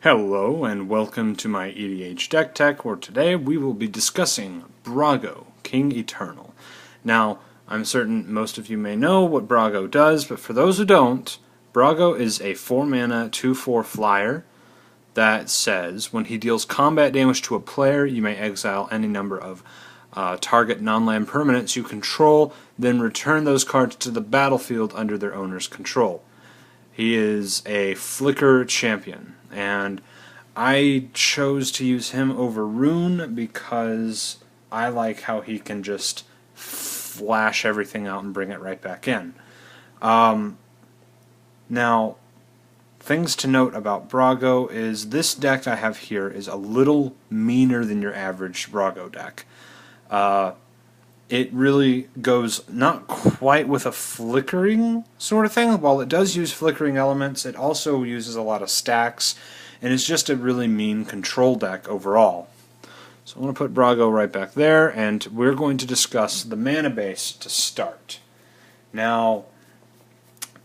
Hello and welcome to my EDH Deck Tech, where today we will be discussing Brago, King Eternal. Now, I'm certain most of you may know what Brago does, but for those who don't, Brago is a 4-mana 2/4 flyer that says when he deals combat damage to a player, you may exile any number of target non-land permanents you control, then return those cards to the battlefield under their owner's control. He is a Flicker champion, and I chose to use him over Rune because I like how he can just flash everything out and bring it right back in. Now, things to note about Brago is this deck I have here is a little meaner than your average Brago deck. It really goes not quite with a flickering sort of thing. While it does use flickering elements, it also uses a lot of stacks, and it's just a really mean control deck overall. So I'm going to put Brago right back there, and we're going to discuss the mana base to start. Now,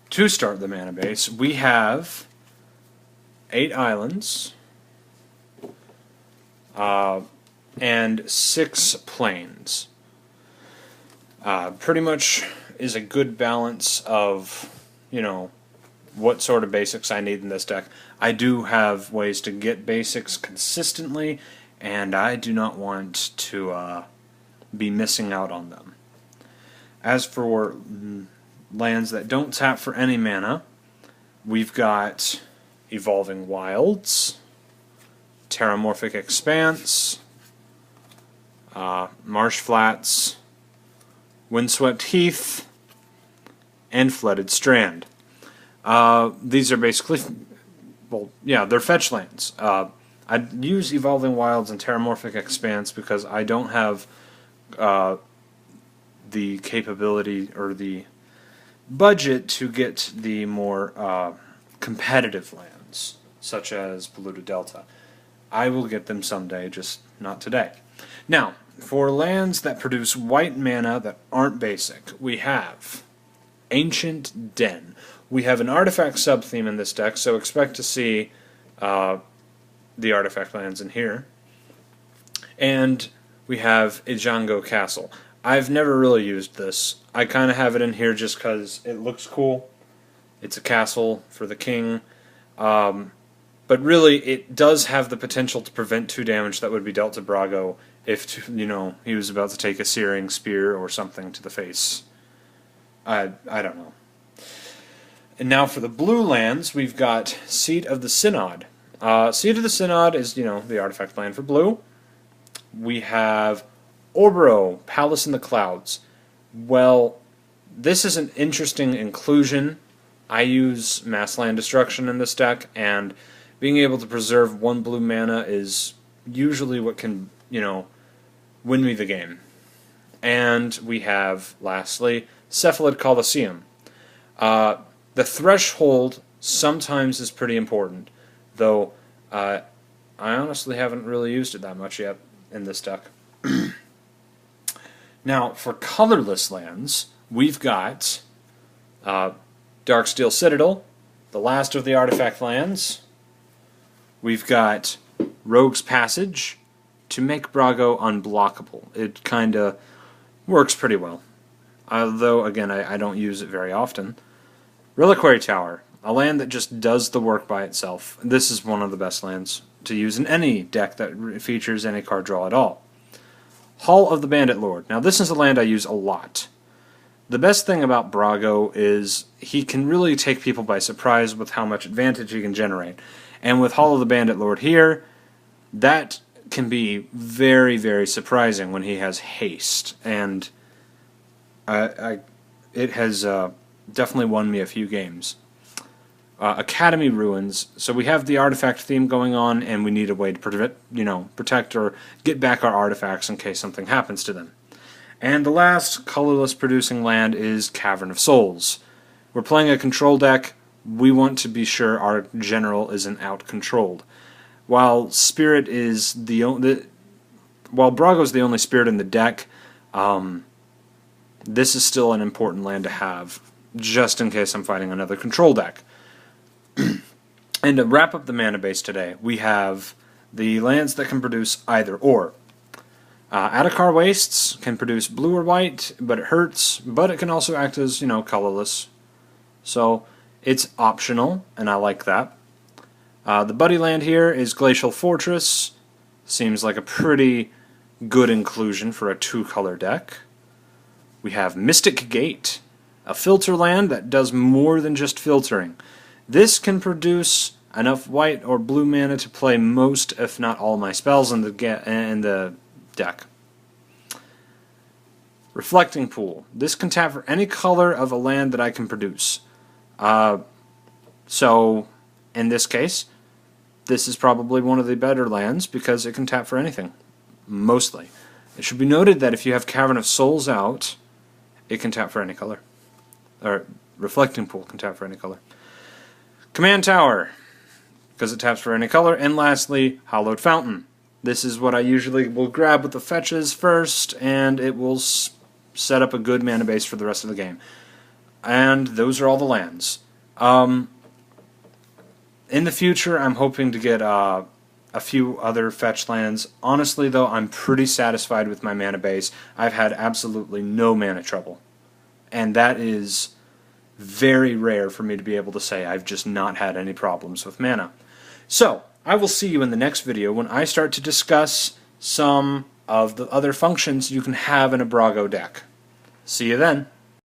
to start the mana base, we have 8 islands and 6 plains. Pretty much is a good balance of, what sort of basics I need in this deck. I do have ways to get basics consistently, and I do not want to be missing out on them. As for lands that don't tap for any mana, we've got Evolving Wilds, Terramorphic Expanse, Marsh Flats, Windswept Heath, and Flooded Strand. These are basically, they're fetch lands. I'd use Evolving Wilds and Terramorphic Expanse because I don't have the capability or the budget to get the more competitive lands, such as Polluted Delta. I will get them someday, just not today. Now, for lands that produce white mana that aren't basic, we have Ancient Den. We have an artifact sub-theme in this deck, so expect to see the artifact lands in here. And we have Ijango Castle. I've never really used this. I kind of have it in here just because it looks cool. It's a castle for the king. But really, it does have the potential to prevent 2 damage that would be dealt to Brago if, he was about to take a Searing Spear or something to the face. I don't know. And now for the blue lands, we've got Seat of the Synod. Seat of the Synod is, the artifact land for blue. We have Orbero, Palace in the Clouds. Well, this is an interesting inclusion. I use Mass Land Destruction in this deck, and being able to preserve 1 blue mana is usually what can, win me the game. And we have, lastly, Cephalid Coliseum. The threshold sometimes is pretty important, though I honestly haven't really used it that much yet in this deck. Now, for colorless lands, we've got Darksteel Citadel, the last of the artifact lands. We've got Rogue's Passage to make Brago unblockable. It kind of works pretty well. Although, again, I don't use it very often. Reliquary Tower, a land that just does the work by itself. This is one of the best lands to use in any deck that features any card draw at all. Hall of the Bandit Lord. Now, this is a land I use a lot. The best thing about Brago is he can really take people by surprise with how much advantage he can generate. And with Hall of the Bandit Lord here, that can be very, very surprising when he has haste. And it has definitely won me a few games. Academy Ruins. So we have the artifact theme going on, and we need a way to protect or get back our artifacts in case something happens to them. And the last colorless producing land is Cavern of Souls. We're playing a control deck. We want to be sure our general isn't out-controlled. While Spirit is while Brago's the only spirit in the deck, this is still an important land to have, just in case I'm fighting another control deck. And to wrap up the mana base today, we have the lands that can produce either or. Adakar Wastes can produce blue or white, but it hurts, but it can also act as, colorless. So it's optional, and I like that. The buddy land here is Glacial Fortress. Seems like a pretty good inclusion for a 2-color deck. We have Mystic Gate, a filter land that does more than just filtering. This can produce enough white or blue mana to play most, if not all, my spells in the deck. Reflecting Pool. This can tap for any color of a land that I can produce. So, in this case, this is probably one of the better lands because it can tap for anything, mostly. It should be noted that if you have Cavern of Souls out, it can tap for any color. Or Reflecting Pool can tap for any color. Command Tower, because it taps for any color. And lastly, Hallowed Fountain. This is what I usually will grab with the fetches first, and it will set up a good mana base for the rest of the game. And those are all the lands. In the future, I'm hoping to get a few other fetch lands. Honestly, though, I'm pretty satisfied with my mana base. I've had absolutely no mana trouble. And that is very rare for me to be able to say I've just not had any problems with mana. So, I will see you in the next video when I start to discuss some of the other functions you can have in a Brago deck. See you then.